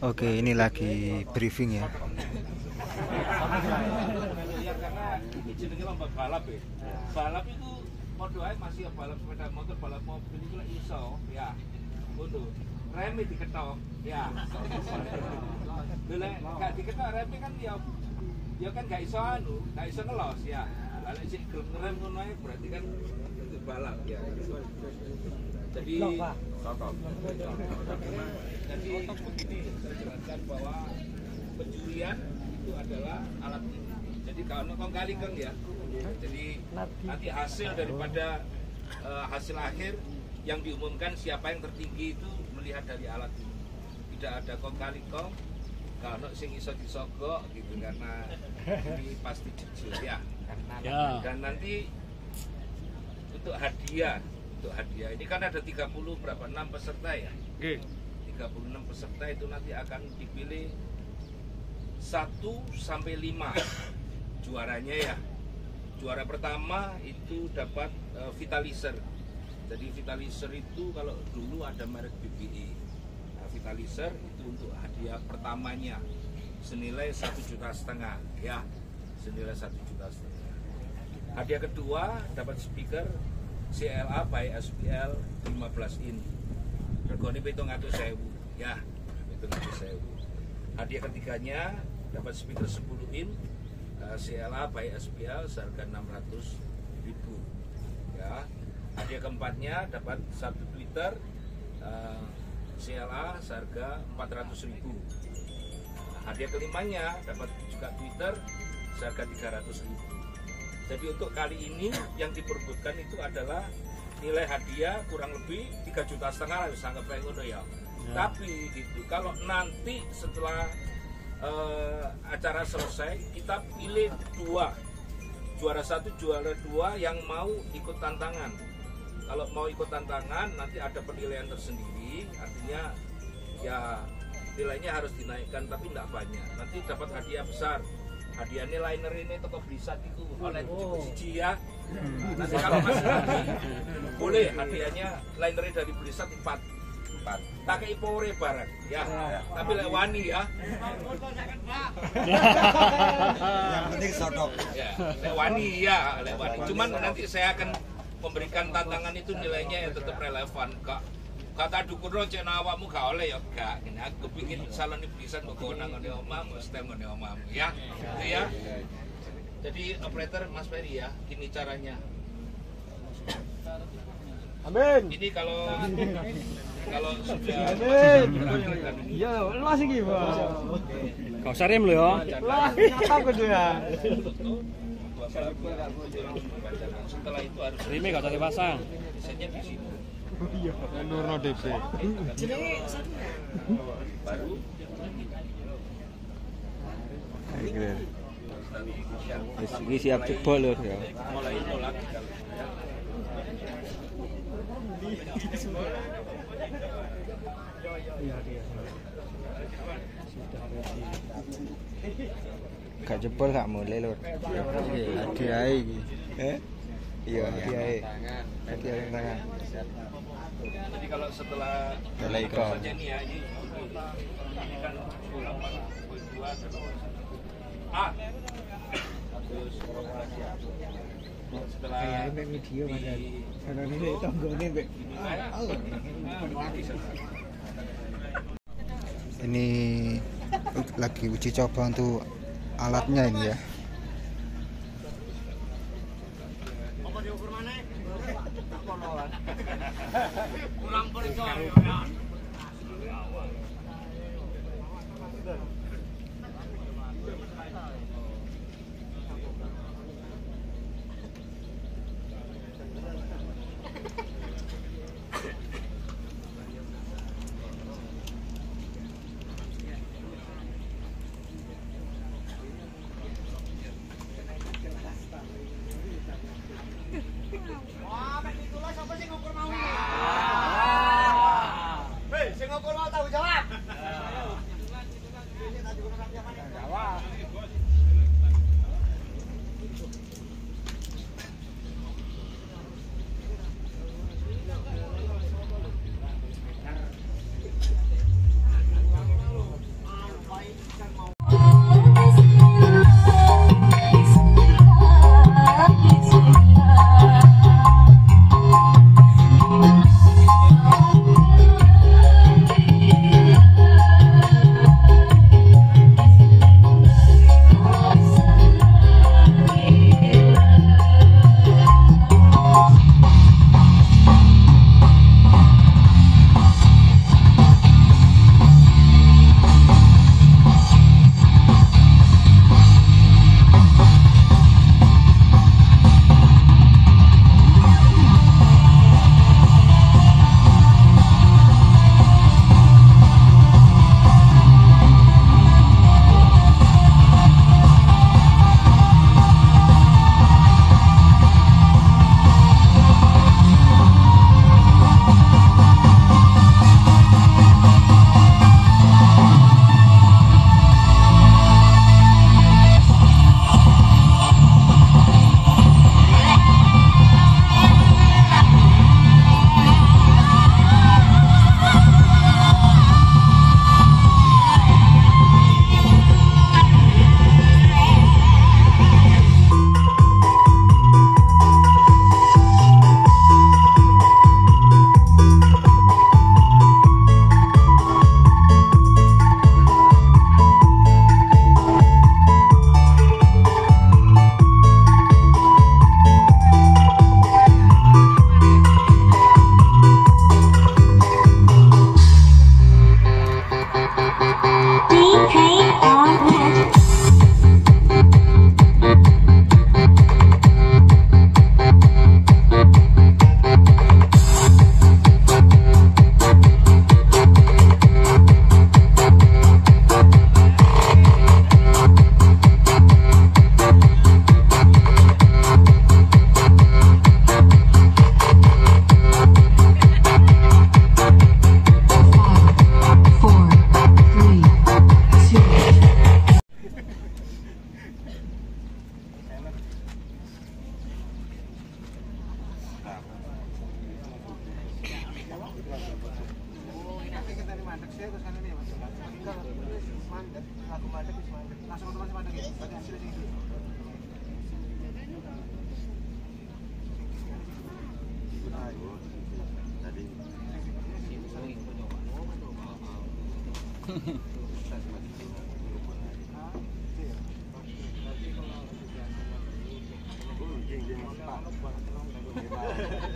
Oke, ini lagi briefing ya. Karena ini jenenge lomba balap ya. Balap itu podo ae masih balap sepeda motor, balap mobil itu lek iso ya. Ngono. Rem diketok ya. Lha gak diketok rem kan ya kan gak iso gak iso ngelos ya. Kalau sik gelem ngerem ngono ae berarti kan itu balap ya. Jadi Jadi begini saya jelaskan bahwa pencurian itu adalah alat ini. Jadi kalau kong kali kan ya. Jadi nanti hasil daripada hasil akhir yang diumumkan siapa yang tertinggi itu melihat dari alat ini. Tidak ada kong kali kong. Kalau sing iso disogok gitu karena ini pasti jujur ya. Dan nanti untuk hadiah ini kan ada 6 peserta ya. 36 peserta itu nanti akan dipilih 1 sampai 5 juaranya ya. Juara pertama itu dapat Vitalizer. Jadi Vitalizer itu kalau dulu ada merek BBI. Nah, Vitalizer itu untuk hadiah pertamanya senilai 1,5 juta ya. Senilai 1,5 juta. Hadiah kedua dapat speaker CLA by SPL 15 in. Regane 700.000 ya. 700.000. Hadiah ketiganya dapat speaker 10 in CLA by SPL seharga 600.000 ya. Hadiah keempatnya dapat satu Twitter CLA seharga 400.000. Hadiah kelimanya dapat juga Twitter seharga 300.000. Jadi untuk kali ini yang diperbutkan itu adalah nilai hadiah kurang lebih 3,5 juta lah, bisa anggap kayak ngono ya. Tapi gitu, kalau nanti setelah acara selesai kita pilih 2, juara 1, juara 2 yang mau ikut tantangan. Kalau mau ikut tantangan nanti ada penilaian tersendiri, artinya ya nilainya harus dinaikkan tapi tidak banyak. Nanti dapat hadiah besar. Hadiahnya liner ini toko Blizzard itu oleh cuci ya. Nanti kalau masih lagi boleh hadiahnya linernya dari Blizzard 4. Pakai pore barang ya. Tapi lek wani ya. Yang penting sodok. Ya, lek wani ya, lek wani. Cuman nanti saya akan memberikan tantangan itu nilainya yang tetap relevan kak. Kata dukun cek awakmu gak oleh ya gak. Ini aku pingin salon Blizzard mbok nang ngene omahmu, stem ngene omahmu ya. Itu ya. Jadi operator Mas Ferry ya, ini caranya. Amin. Ini kalau sudah Ya, masih gimana? Kau sarim lo ya. Lah, apa tuh ya? Setelah itu harus Rime gak tadi pasang. desainnya di sini. Iya, Nurno DP. Baru Ini siap jebol loh ya. mulai nolak. Gak jebol gak mulai lho. Hadiah iki. Iya, hadiah. Hadiah tangan. Jadi kalau setelah saja nih ya, ini kan 8.2 setelah video ada. Karena ini tonggone mbek. Ini lagi uji coba untuk alatnya ini ya. kurang percaya.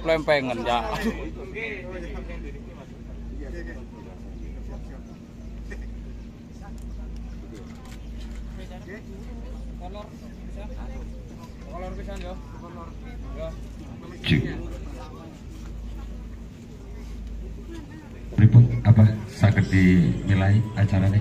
Lempengan ya. Kolor pisan yo. Pripun apa saged dimilai acarane?